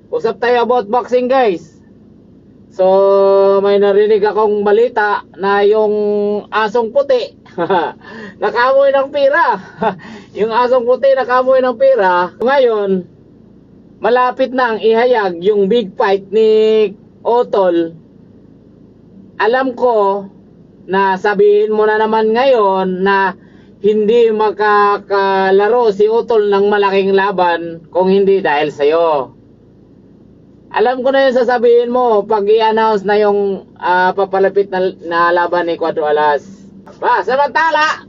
Usap tayo about boxing, guys. So, may narinig akong balita na yung asong puti nakamoy ng pira. Yung asong puti nakamoy ng pira. Ngayon, malapit na ang ihayag yung big fight ni Otol. Alam ko na sabihin mo na naman ngayon na hindi makakalaro si Utol ng malaking laban kung hindi dahil sa'yo. Alam ko na yung sasabihin mo pag i-announce na yung papalapit na laban ni Cuadro Alas. Samantala,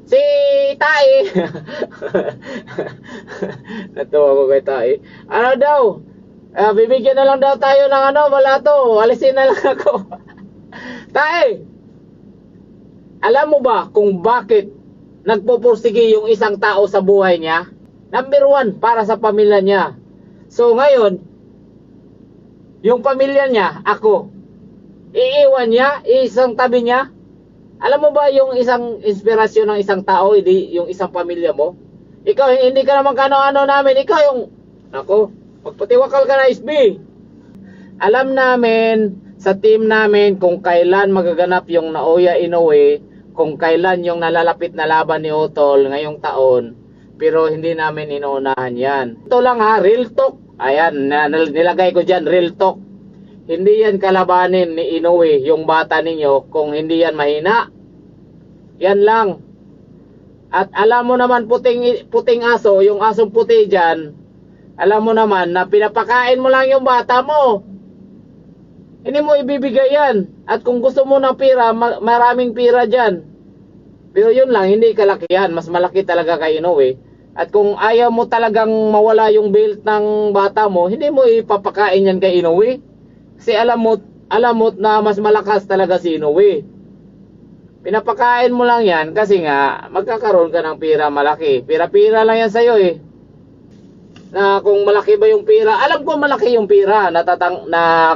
si Tai natuwa ko kay Tai. Ano daw? Bibigyan na lang daw tayo ng wala to. Alisin na lang ako. Tai, alam mo ba kung bakit nagpupursige yung isang tao sa buhay niya? Number 1, para sa pamilya niya. So ngayon, yung pamilya niya, ako, iiwan niya, isang tabi niya. Alam mo ba yung isang inspirasyon ng isang tao, hindi yung isang pamilya mo? Ikaw, hindi ka naman kano-ano namin. Ikaw yung, ako, magpatiwakal ka na, SB. Alam namin sa team namin kung kailan magaganap yung Naoya Inoue, kung kailan yung nalalapit na laban ni Utol ngayong taon. Pero hindi namin inuunahan yan. Ito lang ha, real talk. Ayan, nilagay ko dyan, real talk. Hindi yan kalabanin ni Inoue, yung bata ninyo, kung hindi yan mahina. Yan lang. At alam mo naman puting aso, yung asong puti dyan, alam mo naman na pinapakain mo lang yung bata mo. Hindi mo ibibigay yan. At kung gusto mo ng pira, maraming pira dyan. Pero yun lang, hindi kalakihan. Mas malaki talaga kay Inoue. At kung ayaw mo talagang mawala yung belt ng bata mo, hindi mo ipapakain yan kay Inoue. Kasi alam mo na mas malakas talaga si Inoue. Pinapakain mo lang yan kasi nga magkakaroon ka ng pira malaki. Pira-pira lang yan sa'yo eh. Na kung malaki ba yung pira, alam ko malaki yung pira na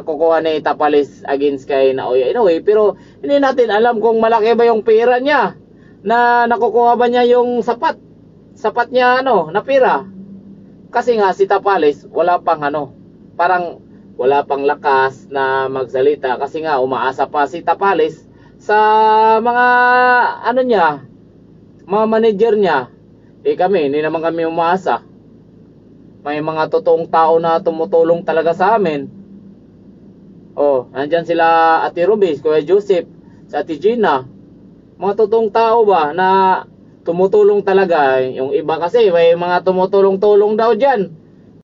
kukuha ni Tapalis against kay Naoya Inoue. Pero hindi natin alam kung malaki ba yung pira niya na nakukuha ba niya yung sapat niya na pira. Kasi nga si Tapalis wala pang parang wala pang lakas na magsalita kasi nga umaasa pa si Tapalis sa mga niya, mga manager niya. Kami, hindi naman kami umaasa. May mga totoong tao na tumutulong talaga sa amin. Nandyan sila Ate Rubis, Kuya Joseph, sa Ate Gina. Mga totoong tao ba na tumutulong talaga. Yung iba kasi may mga tumutulong-tulong daw dyan.